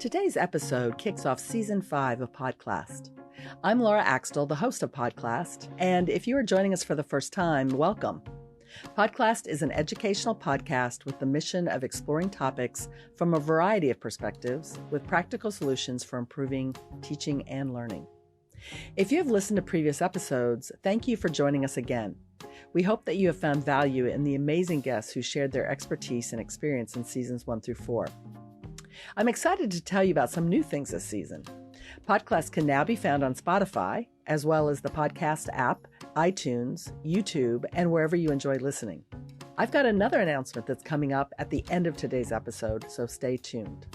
Today's episode kicks off Season 5 of Podclassed. I'm Laura Axtell, the host of Podclassed, and if you are joining us for the first time, welcome. Podclassed is an educational podcast with the mission of exploring topics from a variety of perspectives with practical solutions for improving teaching and learning. If you have listened to previous episodes, thank you for joining us again. We hope that you have found value in the amazing guests who shared their expertise and experience in Seasons 1 through 4. I'm excited to tell you about some new things this season. Podclassed can now be found on Spotify, as well as the podcast app, iTunes, YouTube, and wherever you enjoy listening. I've got another announcement that's coming up at the end of today's episode, so stay tuned.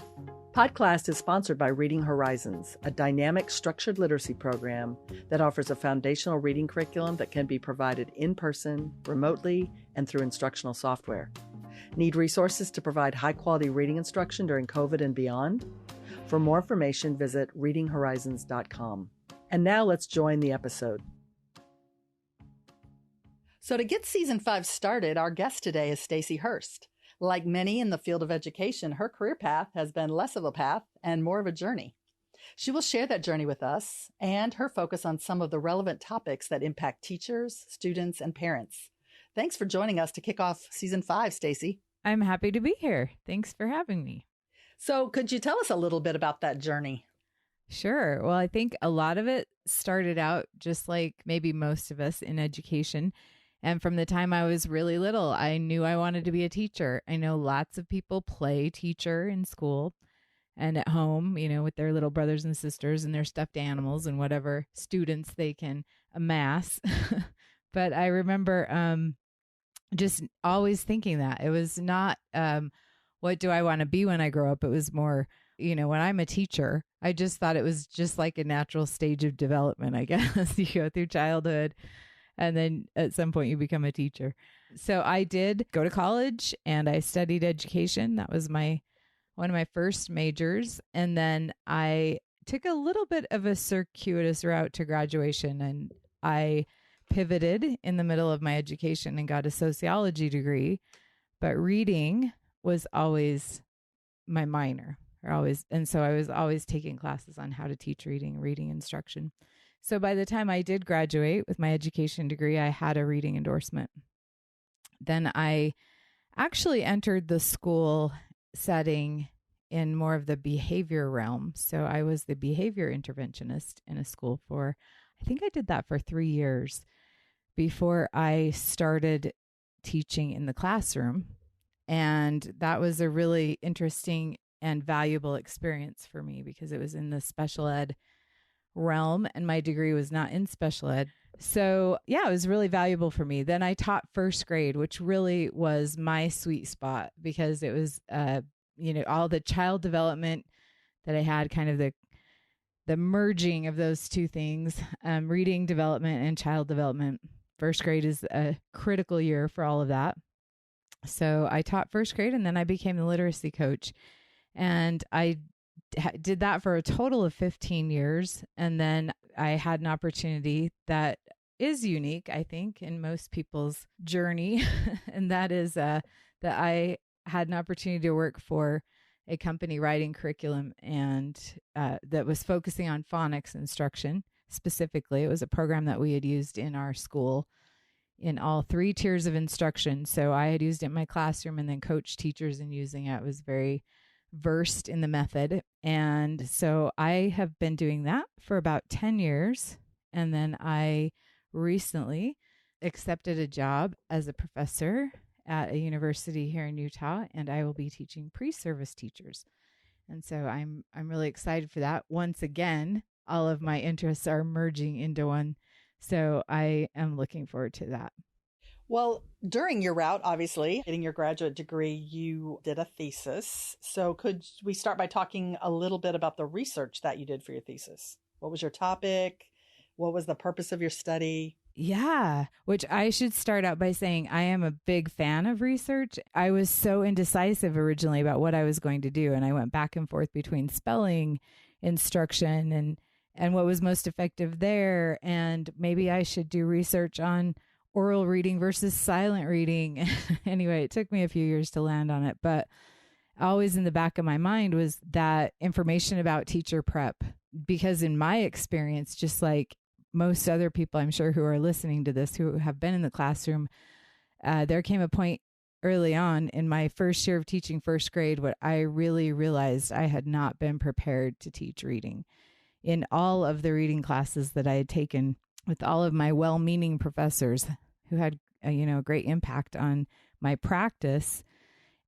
Podclassed is sponsored by Reading Horizons, a dynamic structured literacy program that offers a foundational reading curriculum that can be provided in person, remotely, and through instructional software. Need resources to provide high-quality reading instruction during COVID and beyond? For more information, visit readinghorizons.com. And now let's join the episode. So to get Season 5 started, our guest today is Stacy Hurst. Like many in the field of education, her career path has been less of a path and more of a journey. She will share that journey with us and her focus on some of the relevant topics that impact teachers, students, and parents. Thanks for joining us to kick off Season 5, Stacy. I'm happy to be here. Thanks for having me. So could you tell us a little bit about that journey? Sure. Well, I think a lot of it started out just like maybe most of us in education. And from the time I was really little, I knew I wanted to be a teacher. I know lots of people play teacher in school and at home, with their little brothers and sisters and their stuffed animals and whatever students they can amass. But I remember just always thinking that it was not, what do I want to be when I grow up? It was more, when I'm a teacher, I just thought it was just like a natural stage of development, I guess. You go through childhood and then at some point you become a teacher. So I did go to college and I studied education. That was one of my first majors. And then I took a little bit of a circuitous route to graduation, and I pivoted in the middle of my education and got a sociology degree, but reading was always my minor, and so I was always taking classes on how to teach reading instruction. So by the time I did graduate with my education degree, I had a reading endorsement. Then I actually entered the school setting in more of the behavior realm. So I was the behavior interventionist in a school I think I did that for 3 years before I started teaching in the classroom. And that was a really interesting and valuable experience for me because it was in the special ed realm and my degree was not in special ed. So yeah, it was really valuable for me. Then I taught first grade, which really was my sweet spot because it was, all the child development that I had, kind of the merging of those two things, reading development and child development. First grade is a critical year for all of that. So I taught first grade and then I became the literacy coach. And I did that for a total of 15 years. And then I had an opportunity that is unique, I think, in most people's journey. And that is that I had an opportunity to work for a company writing curriculum and that was focusing on phonics instruction. Specifically, it was a program that we had used in our school in all 3 tiers of instruction. So I had used it in my classroom and then coached teachers in using it. I was very versed in the method. And so I have been doing that for about 10 years. And then I recently accepted a job as a professor at a university here in Utah, and I will be teaching PreService teachers. And so I'm really excited for that. Once again, all of my interests are merging into one. So I am looking forward to that. Well, during your route, obviously, getting your graduate degree, you did a thesis. So could we start by talking a little bit about the research that you did for your thesis? What was your topic? What was the purpose of your study? Yeah, which I should start out by saying I am a big fan of research. I was so indecisive originally about what I was going to do. And I went back and forth between spelling, instruction, and what was most effective there. And maybe I should do research on oral reading versus silent reading. Anyway, it took me a few years to land on it. But always in the back of my mind was that information about teacher prep, because in my experience, just like most other people I'm sure who are listening to this, who have been in the classroom, there came a point early on in my first year of teaching first grade where I really realized I had not been prepared to teach reading. In all of the reading classes that I had taken with all of my well-meaning professors who had a great impact on my practice.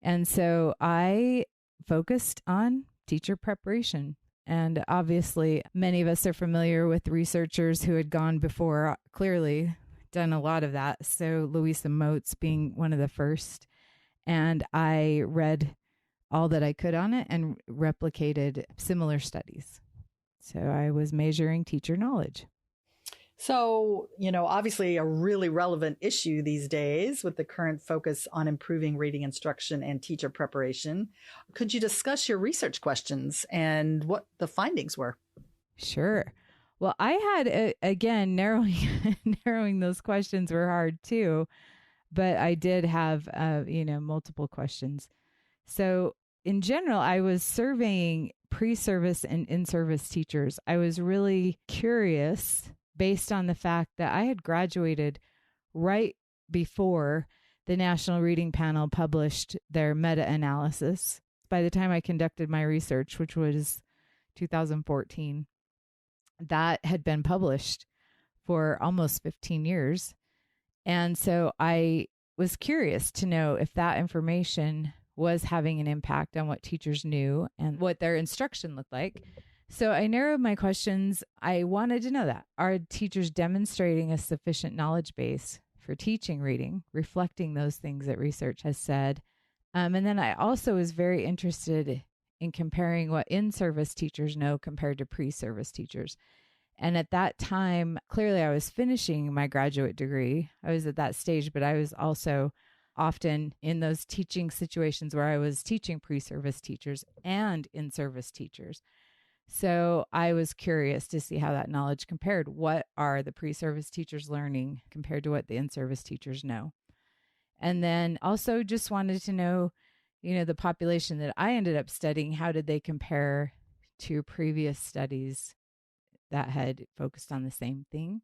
And so I focused on teacher preparation. And obviously, many of us are familiar with researchers who had gone before, clearly done a lot of that. So Louisa Moats being one of the first. And I read all that I could on it and replicated similar studies. So I was measuring teacher knowledge. So, obviously a really relevant issue these days with the current focus on improving reading instruction and teacher preparation. Could you discuss your research questions and what the findings were? Sure. Well, I had, again, narrowing those questions were hard too, but I did have, multiple questions. So in general, I was surveying pre-service and in-service teachers. I was really curious based on the fact that I had graduated right before the National Reading Panel published their meta-analysis. By the time I conducted my research, which was 2014, that had been published for almost 15 years. And so I was curious to know if that information was having an impact on what teachers knew and what their instruction looked like. So I narrowed my questions. I wanted to know that. Are teachers demonstrating a sufficient knowledge base for teaching reading, reflecting those things that research has said? And then I also was very interested in comparing what in-service teachers know compared to pre-service teachers. And at that time, clearly I was finishing my graduate degree. I was at that stage, but I was also often in those teaching situations where I was teaching pre-service teachers and in-service teachers. So I was curious to see how that knowledge compared. What are the pre-service teachers learning compared to what the in-service teachers know? And then also just wanted to know, the population that I ended up studying, how did they compare to previous studies that had focused on the same thing?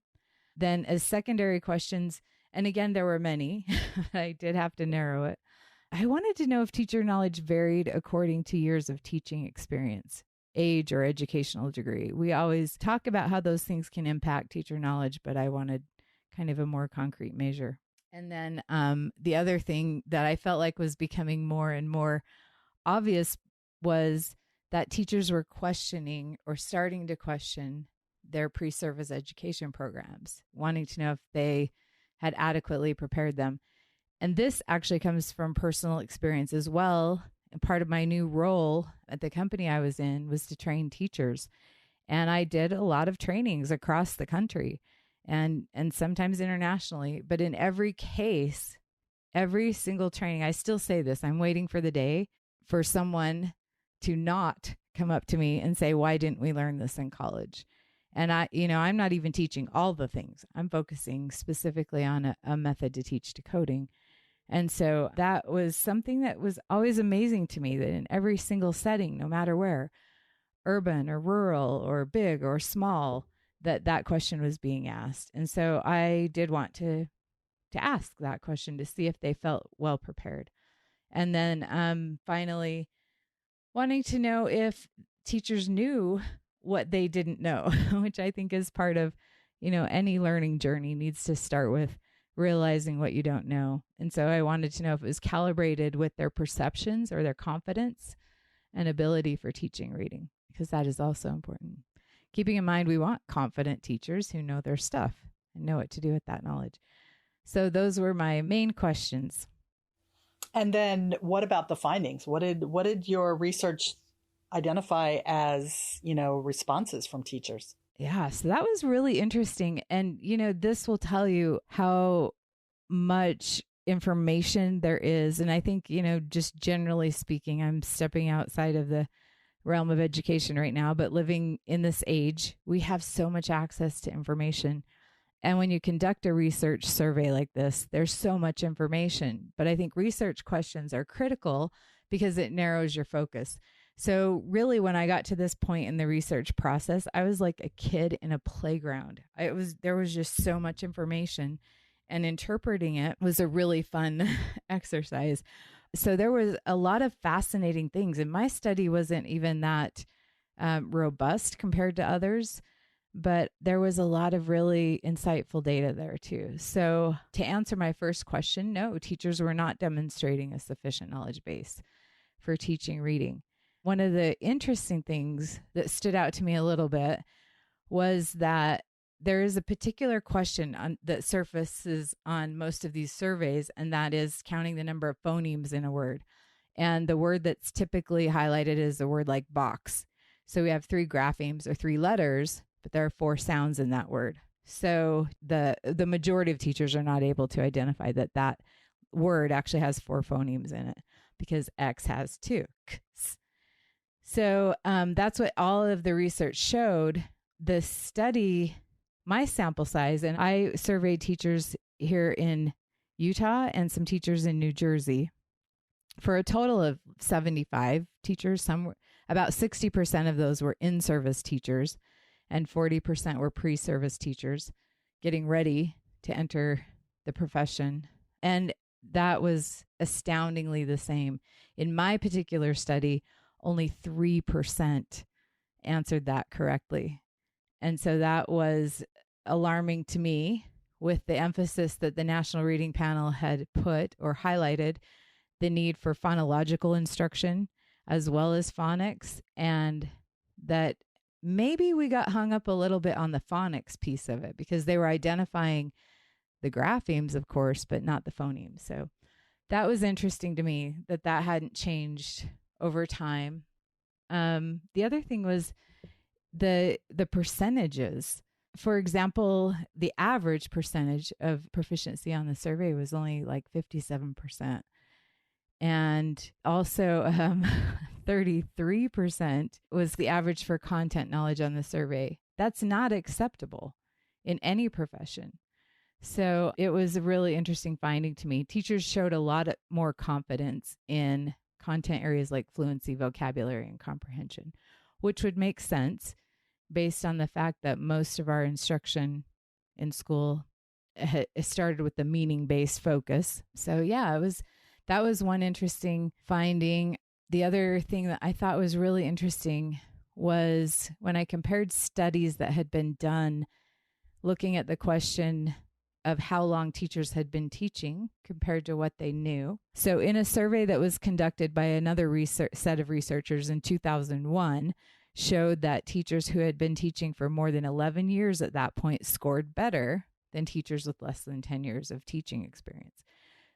Then as secondary questions, and again, there were many, I did have to narrow it. I wanted to know if teacher knowledge varied according to years of teaching experience, age, or educational degree. We always talk about how those things can impact teacher knowledge, but I wanted kind of a more concrete measure. And then the other thing that I felt like was becoming more and more obvious was that teachers were questioning or starting to question their pre-service education programs, wanting to know if they had adequately prepared them. And this actually comes from personal experience as well. And part of my new role at the company I was in was to train teachers. And I did a lot of trainings across the country and sometimes internationally. But in every case, every single training, I still say this, I'm waiting for the day for someone to not come up to me and say, why didn't we learn this in college? And I'm not even teaching all the things. I'm focusing specifically on a method to teach decoding. And so that was something that was always amazing to me, that in every single setting, no matter where, urban or rural or big or small, that question was being asked. And so I did want to ask that question to see if they felt well prepared. And then finally, wanting to know if teachers knew what they didn't know, which I think is part of, any learning journey needs to start with realizing what you don't know. And so I wanted to know if it was calibrated with their perceptions or their confidence and ability for teaching reading, because that is also important. Keeping in mind, we want confident teachers who know their stuff and know what to do with that knowledge. So those were my main questions. And then what about the findings? What did your research identify as, responses from teachers? Yeah, so that was really interesting. And, this will tell you how much information there is. And I think, just generally speaking, I'm stepping outside of the realm of education right now, but living in this age, we have so much access to information. And when you conduct a research survey like this, there's so much information. But I think research questions are critical because it narrows your focus. So really, when I got to this point in the research process, I was like a kid in a playground. There was just so much information, and interpreting it was a really fun exercise. So there was a lot of fascinating things, and my study wasn't even that robust compared to others, but there was a lot of really insightful data there too. So to answer my first question, no, teachers were not demonstrating a sufficient knowledge base for teaching reading. One of the interesting things that stood out to me a little bit was that there is a particular question that surfaces on most of these surveys, and that is counting the number of phonemes in a word. And the word that's typically highlighted is a word like box. So we have 3 graphemes or 3 letters, but there are 4 sounds in that word. So the majority of teachers are not able to identify that word actually has 4 phonemes in it, because X has 2. So that's what all of the research showed. The study, my sample size, and I surveyed teachers here in Utah and some teachers in New Jersey for a total of 75 teachers. About 60% of those were in-service teachers, and 40% were pre-service teachers getting ready to enter the profession. And that was astoundingly the same. In my particular study, only 3% answered that correctly. And so that was alarming to me, with the emphasis that the National Reading Panel had put or highlighted the need for phonological instruction as well as phonics, and that maybe we got hung up a little bit on the phonics piece of it, because they were identifying the graphemes, of course, but not the phonemes. So that was interesting to me that hadn't changed over time. The other thing was the percentages. For example, the average percentage of proficiency on the survey was only like 57%. And also 33% was the average for content knowledge on the survey. That's not acceptable in any profession. So it was a really interesting finding to me. Teachers showed a lot more confidence in content areas like fluency, vocabulary, and comprehension, which would make sense based on the fact that most of our instruction in school started with the meaning-based focus. So yeah, that was one interesting finding. The other thing that I thought was really interesting was when I compared studies that had been done looking at the question of how long teachers had been teaching compared to what they knew. So in a survey that was conducted by another set of researchers in 2001, showed that teachers who had been teaching for more than 11 years at that point scored better than teachers with less than 10 years of teaching experience.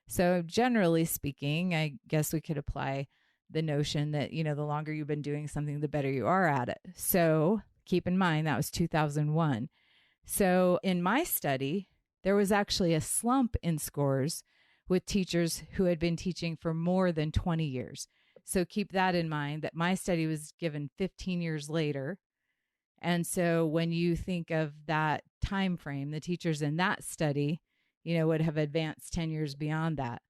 So generally speaking, I guess we could apply the notion that, the longer you've been doing something, the better you are at it. So keep in mind, that was 2001. So in my study, there was actually a slump in scores with teachers who had been teaching for more than 20 years. So keep that in mind, that my study was given 15 years later. And so when you think of that time frame, the teachers in that study, would have advanced 10 years beyond that.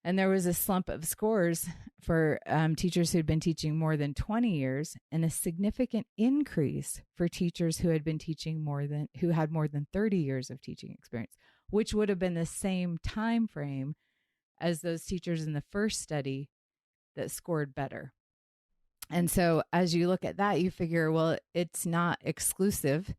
And there was a slump of scores for teachers who'd been teaching more than 20 years, and a significant increase for teachers who had been teaching who had more than 30 years of teaching experience, which would have been the same time frame as those teachers in the first study that scored better. And so as you look at that, you figure, well, it's not exclusive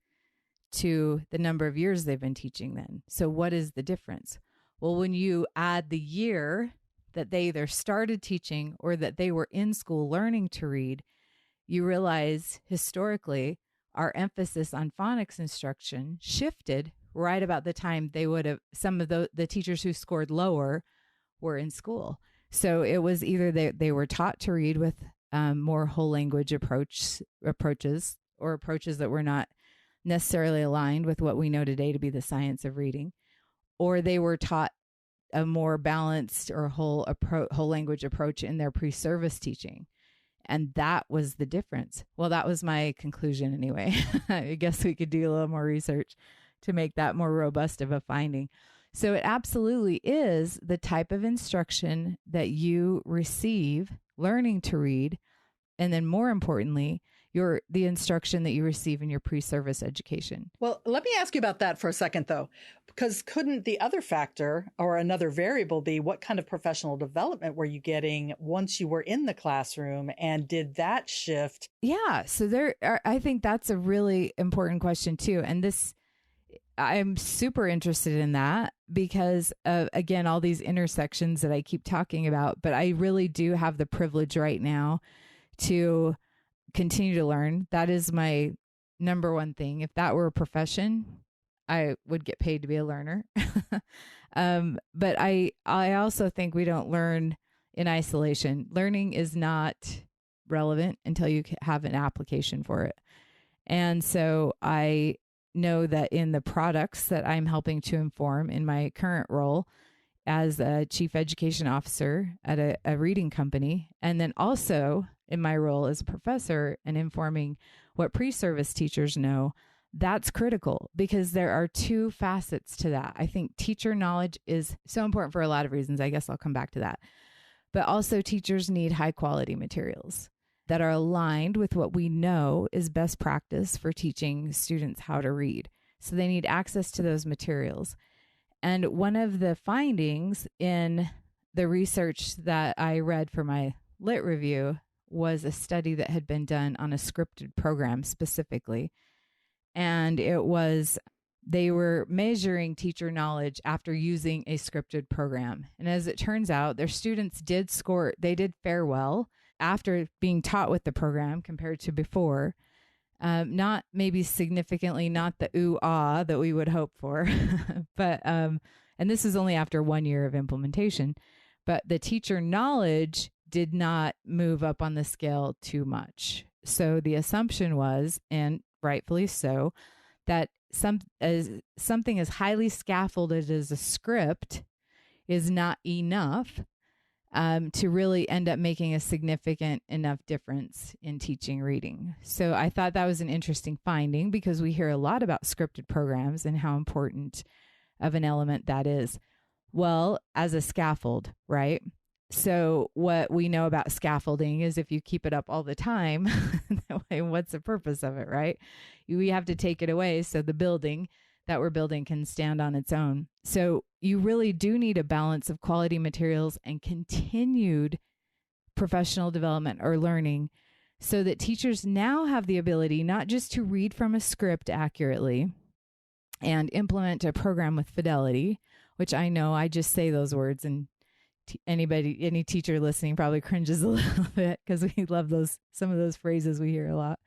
to the number of years they've been teaching then. So what is the difference? Well, when you add the year that they either started teaching or that they were in school learning to read, you realize historically our emphasis on phonics instruction shifted right about the time some of the teachers who scored lower were in school. So it was either they were taught to read with more whole language approaches or approaches that were not necessarily aligned with what we know today to be the science of reading, or they were taught a more balanced or whole language approach in their pre-service teaching. And that was the difference. Well, that was my conclusion anyway. I guess we could do a little more research to make that more robust of a finding. So it absolutely is the type of instruction that you receive, learning to read, and then more importantly, the instruction that you receive in your pre-service education. Well, let me ask you about that for a second, though, because couldn't the other factor or another variable be what kind of professional development were you getting once you were in the classroom, and did that shift? Yeah, so I think that's a really important question too. And I'm super interested in that because again, all these intersections that I keep talking about, but I really do have the privilege right now to continue to learn. That is my number one thing. If that were a profession, I would get paid to be a learner. But I also think we don't learn in isolation. Learning is not relevant until you have an application for it. And so I know that in the products that I'm helping to inform in my current role as a chief education officer at a reading company, and then also in my role as a professor and informing what pre-service teachers know, that's critical because there are two facets to that. I think teacher knowledge is so important for a lot of reasons. I guess I'll come back to that. But also teachers need high quality materials that are aligned with what we know is best practice for teaching students how to read. So they need access to those materials. And one of the findings in the research that I read for my lit review was a study that had been done on a scripted program specifically. And they were measuring teacher knowledge after using a scripted program. And as it turns out, their students did fare well after being taught with the program compared to before. Not maybe significantly, not the ooh-ah that we would hope for, but, and this is only after 1 year of implementation, but the teacher knowledge did not move up on the scale too much. So the assumption was, and rightfully so, that something as highly scaffolded as a script is not enough to really end up making a significant enough difference in teaching reading. So I thought that was an interesting finding because we hear a lot about scripted programs and how important of an element that is. Well, as a scaffold, right? So what we know about scaffolding is if you keep it up all the time, that way, what's the purpose of it, right? We have to take it away so the building that we're building can stand on its own. So you really do need a balance of quality materials and continued professional development or learning so that teachers now have the ability not just to read from a script accurately and implement a program with fidelity, which I know I just say those words and any teacher listening probably cringes a little bit because we love some of those phrases we hear a lot.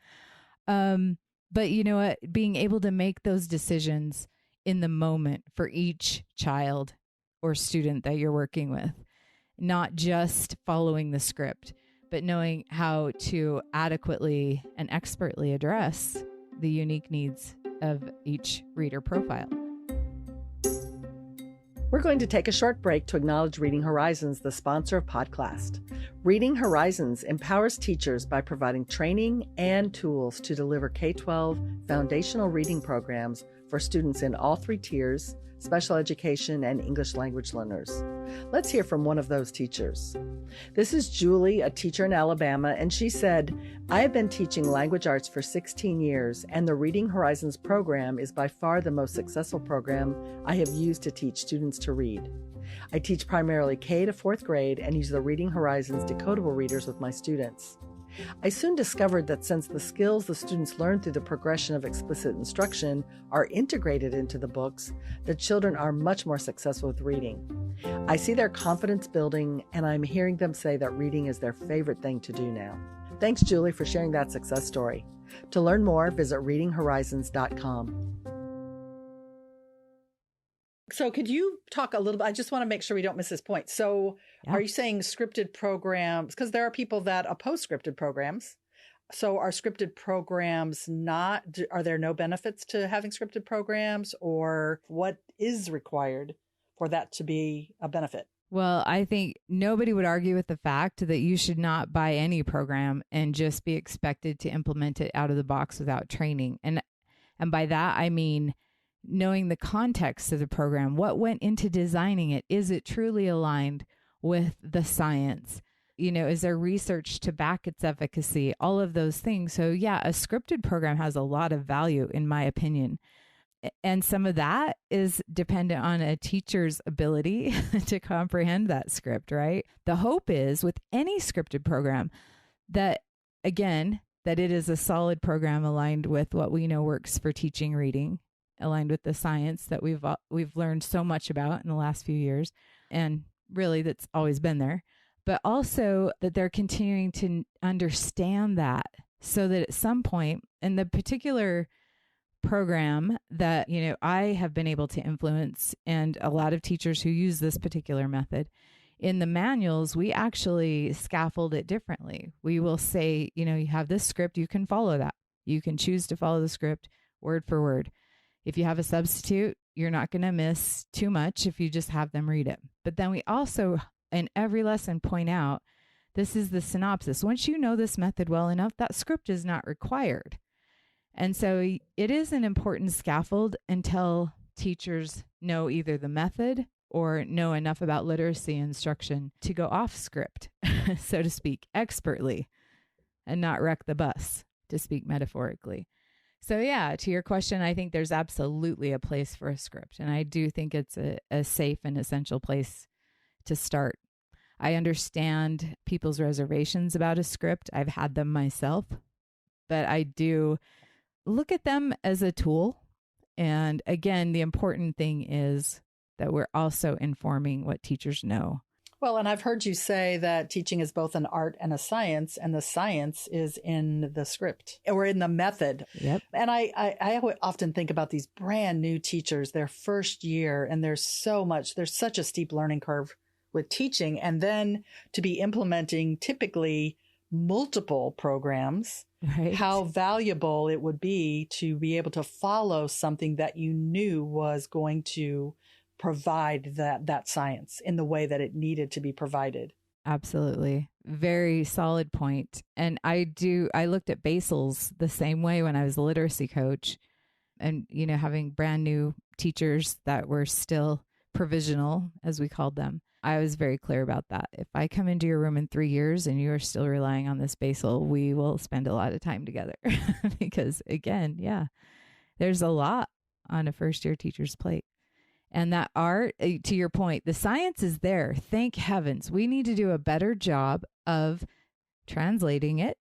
But you know what? Being able to make those decisions in the moment for each child or student that you're working with, not just following the script, but knowing how to adequately and expertly address the unique needs of each reader profile. We're going to take a short break to acknowledge Reading Horizons, the sponsor of Podclassed. Reading Horizons empowers teachers by providing training and tools to deliver K-12 foundational reading programs for students in all three tiers, special education, and English language learners. Let's hear from one of those teachers. This is Julie, a teacher in Alabama, and she said, "I have been teaching language arts for 16 years, and the Reading Horizons program is by far the most successful program I have used to teach students to read. I teach primarily K to 4th grade and use the Reading Horizons decodable readers with my students. I soon discovered that since the skills the students learn through the progression of explicit instruction are integrated into the books, the children are much more successful with reading. I see their confidence building, and I'm hearing them say that reading is their favorite thing to do now." Thanks, Julie, for sharing that success story. To learn more, visit readinghorizons.com. So could you talk a little bit? I just want to make sure we don't miss this point. So Are you saying scripted programs? Because there are people that oppose scripted programs. So are scripted programs are there no benefits to having scripted programs, or what is required for that to be a benefit? Well, I think nobody would argue with the fact that you should not buy any program and just be expected to implement it out of the box without training. And by that, I mean, knowing the context of the program, what went into designing it. Is it truly aligned with the science? Is there research to back its efficacy? All of those things. So yeah, a scripted program has a lot of value, in my opinion. And some of that is dependent on a teacher's ability to comprehend that script, right? The hope is with any scripted program that, again, that it is a solid program aligned with what we know works for teaching reading, aligned with the science that we've learned so much about in the last few years, and really that's always been there, but also that they're continuing to understand that so that at some point in the particular program that, I have been able to influence, and a lot of teachers who use this particular method, in the manuals, we actually scaffold it differently. We will say, you have this script, you can follow that. You can choose to follow the script word for word. If you have a substitute, you're not going to miss too much if you just have them read it. But then we also, in every lesson, point out, this is the synopsis. Once you know this method well enough, that script is not required. And so it is an important scaffold until teachers know either the method or know enough about literacy instruction to go off script, so to speak, expertly, and not wreck the bus, to speak metaphorically. So yeah, to your question, I think there's absolutely a place for a script. And I do think it's a safe and essential place to start. I understand people's reservations about a script. I've had them myself, but I do look at them as a tool. And again, the important thing is that we're also informing what teachers know. Well, and I've heard you say that teaching is both an art and a science, and the science is in the script or in the method. Yep. And I often think about these brand new teachers, their first year, and there's such a steep learning curve with teaching. And then to be implementing typically multiple programs, right, how valuable it would be to be able to follow something that you knew was going to provide that science in the way that it needed to be provided. Absolutely. Very solid point. And I looked at basals the same way when I was a literacy coach, and, having brand new teachers that were still provisional, as we called them. I was very clear about that. If I come into your room in 3 years and you are still relying on this basal, we will spend a lot of time together because again, there's a lot on a first year teacher's plate. And that art, to your point, the science is there. Thank heavens. We need to do a better job of translating it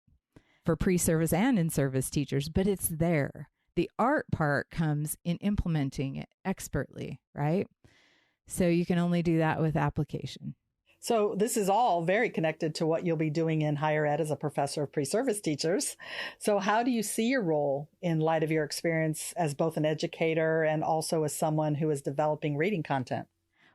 for pre-service and in-service teachers, but it's there. The art part comes in implementing it expertly, right? So you can only do that with application. So this is all very connected to what you'll be doing in higher ed as a professor of pre-service teachers. So how do you see your role in light of your experience as both an educator and also as someone who is developing reading content?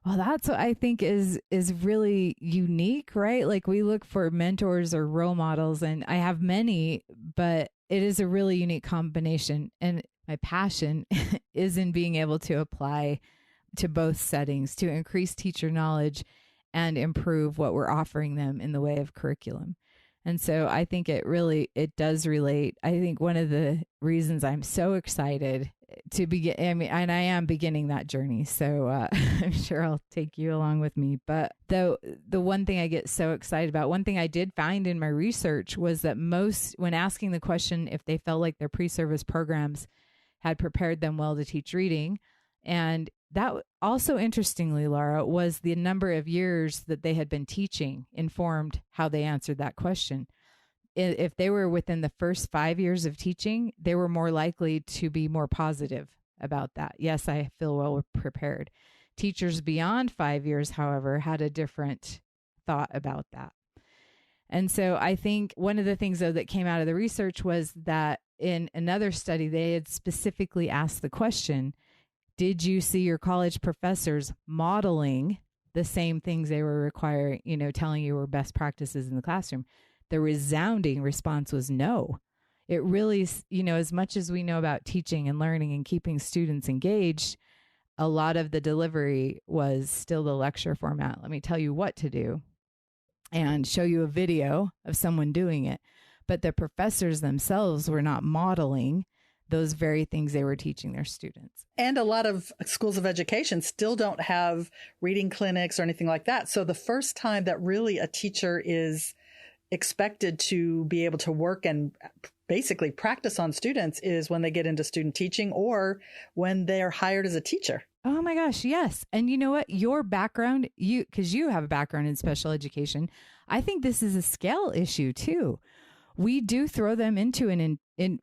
Well, that's what I think is really unique, right? Like we look for mentors or role models, and I have many, but it is a really unique combination. And my passion is in being able to apply to both settings to increase teacher knowledge and improve what we're offering them in the way of curriculum. And so I think it does relate. I think one of the reasons I'm so excited to begin, and I am beginning that journey. So I'm sure I'll take you along with me. But the one thing I get so excited about, one thing I did find in my research was that when asking the question if they felt like their pre-service programs had prepared them well to teach reading, and that also, interestingly, Laura, was the number of years that they had been teaching informed how they answered that question. If they were within the first 5 years of teaching, they were more likely to be more positive about that. Yes, I feel well prepared. Teachers beyond 5 years, however, had a different thought about that. And so I think one of the things, though, that came out of the research was that in another study, they had specifically asked the question, did you see your college professors modeling the same things they were requiring, telling you were best practices in the classroom? The resounding response was no. It really, as much as we know about teaching and learning and keeping students engaged, a lot of the delivery was still the lecture format. Let me tell you what to do and show you a video of someone doing it. But the professors themselves were not modeling those very things they were teaching their students. And a lot of schools of education still don't have reading clinics or anything like that. So the first time that really a teacher is expected to be able to work and basically practice on students is when they get into student teaching or when they're hired as a teacher. Oh my gosh, yes. And you know what? Your background, because you have a background in special education, I think this is a scale issue too. We do throw them into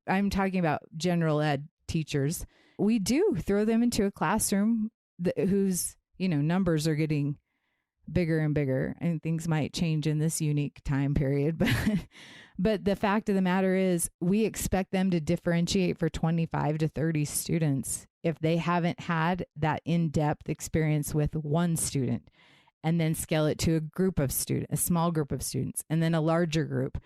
I'm talking about general ed teachers. We do throw them into a classroom whose, numbers are getting bigger and bigger, and things might change in this unique time period. But the fact of the matter is we expect them to differentiate for 25 to 30 students if they haven't had that in-depth experience with one student, and then scale it to a small group of students, and then a larger group.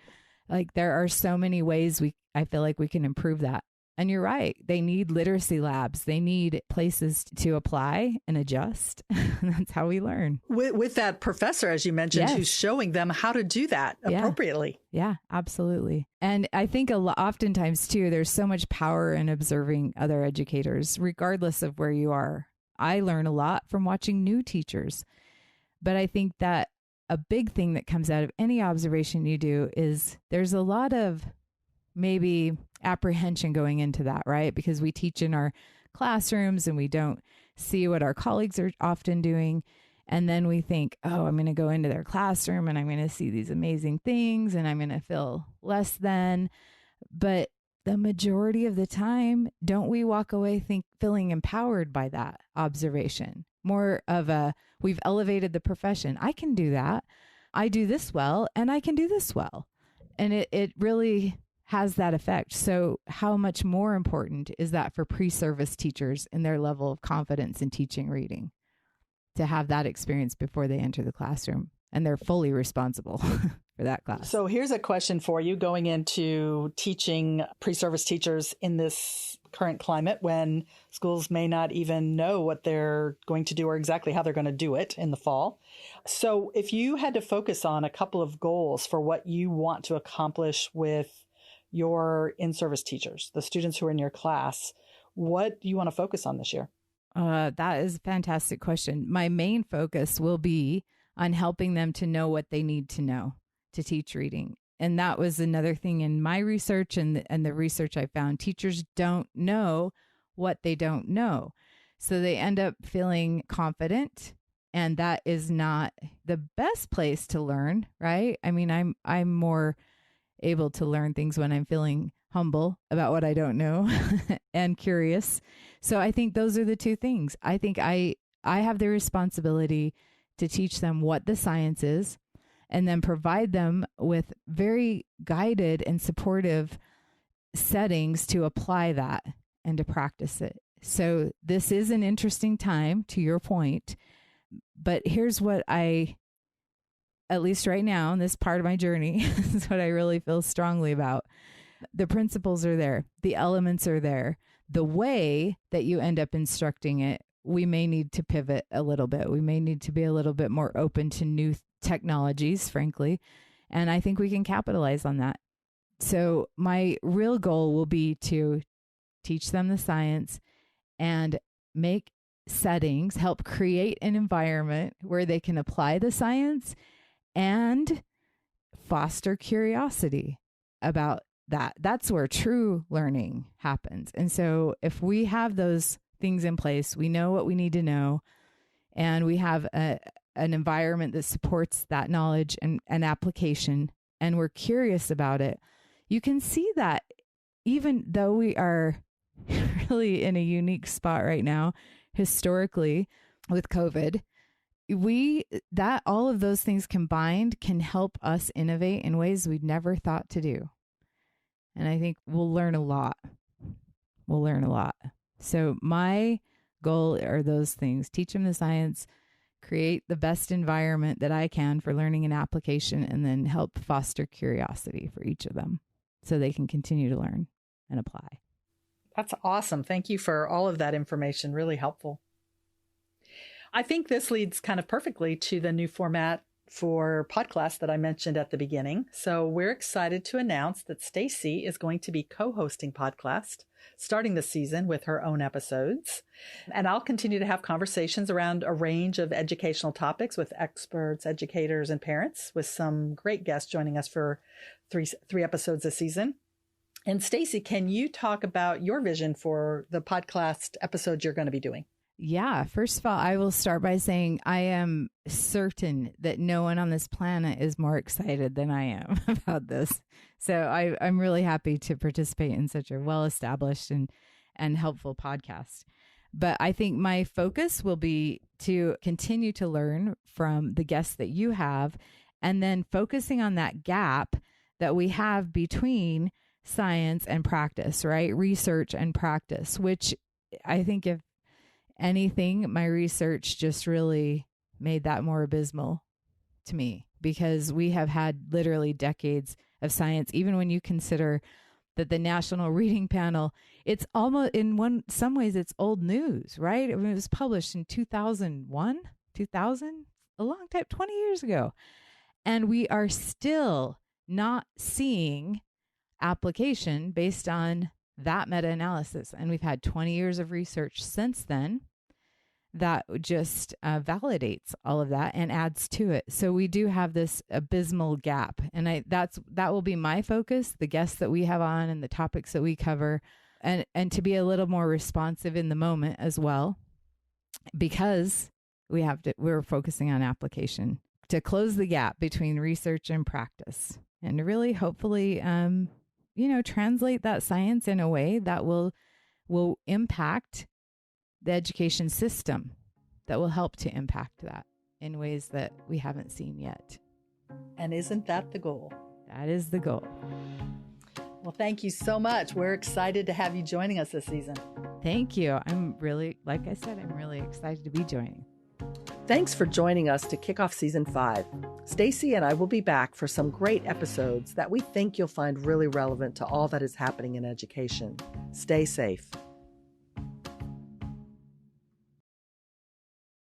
Like, there are so many ways I feel like we can improve that. And you're right. They need literacy labs. They need places to apply and adjust. That's how we learn. With that professor, as you mentioned, Yes. who's showing them how to do that appropriately. Yeah, absolutely. And I think oftentimes too, there's so much power in observing other educators, regardless of where you are. I learn a lot from watching new teachers. But I think that a big thing that comes out of any observation you do is there's a lot of maybe apprehension going into that, right? Because we teach in our classrooms and we don't see what our colleagues are often doing. And then we think, oh, I'm going to go into their classroom and I'm going to see these amazing things and I'm going to feel less than. But the majority of the time, don't we walk away feeling empowered by that observation? More of we've elevated the profession. I can do that. I do this well, and I can do this well. And it really has that effect. So how much more important is that for pre-service teachers in their level of confidence in teaching reading, to have that experience before they enter the classroom and they're fully responsible for that class? So here's a question for you going into teaching pre-service teachers in this current climate when schools may not even know what they're going to do or exactly how they're going to do it in the fall. So if you had to focus on a couple of goals for what you want to accomplish with your in-service teachers, the students who are in your class, what do you want to focus on this year? That is a fantastic question. My main focus will be on helping them to know what they need to know to teach reading. And that was another thing in my research and the research I found. Teachers don't know what they don't know. So they end up feeling confident, and that is not the best place to learn, right? I mean, I'm more able to learn things when I'm feeling humble about what I don't know and curious. So I think those are the two things. I think I have the responsibility to teach them what the science is, and then provide them with very guided and supportive settings to apply that and to practice it. So this is an interesting time, to your point, but here's what at least right now in this part of my journey, is what I really feel strongly about. The principles are there. The elements are there. The way that you end up instructing it, we may need to pivot a little bit. We may need to be a little bit more open to new technologies, frankly. And I think we can capitalize on that. So my real goal will be to teach them the science and make settings, help create an environment where they can apply the science and foster curiosity about that. That's where true learning happens. And so if we have those things in place, we know what we need to know, and we have an environment that supports that knowledge and application, and we're curious about it, you can see that even though we are really in a unique spot right now, historically with COVID, all of those things combined can help us innovate in ways we'd never thought to do. And I think we'll learn a lot. So my goal are those things: teach them the science, create the best environment that I can for learning and application, and then help foster curiosity for each of them so they can continue to learn and apply. That's awesome. Thank you for all of that information. Really helpful. I think this leads kind of perfectly to the new format for Podclassed that I mentioned at the beginning. So we're excited to announce that Stacy is going to be co-hosting Podclassed, starting this season with her own episodes. And I'll continue to have conversations around a range of educational topics with experts, educators, and parents, with some great guests joining us for three episodes this season. And Stacy, can you talk about your vision for the Podclassed episodes you're going to be doing? Yeah. First of all, I will start by saying I am certain that no one on this planet is more excited than I am about this. So I'm really happy to participate in such a well-established and helpful podcast. But I think my focus will be to continue to learn from the guests that you have, and then focusing on that gap that we have between science and practice, right? Research and practice, which I think if anything, my research just really made that more abysmal to me, because we have had literally decades of science. Even when you consider that the National Reading Panel, it's almost some ways it's old news, right? I mean, it was published in 2001, a long time, 20 years ago. And we are still not seeing application based on that meta-analysis. And we've had 20 years of research since then that just validates all of that and adds to it. So we do have this abysmal gap. And that will be my focus, the guests that we have on and the topics that we cover, and to be a little more responsive in the moment as well, because we're focusing on application to close the gap between research and practice, and to really hopefully translate that science in a way that will impact the education system, that will help to impact that in ways that we haven't seen yet. And isn't that the goal? That is the goal. Well, thank you so much. We're excited to have you joining us this season. Thank you. I'm really excited to be joining. Thanks for joining us to kick off season 5. Stacy and I will be back for some great episodes that we think you'll find really relevant to all that is happening in education. Stay safe.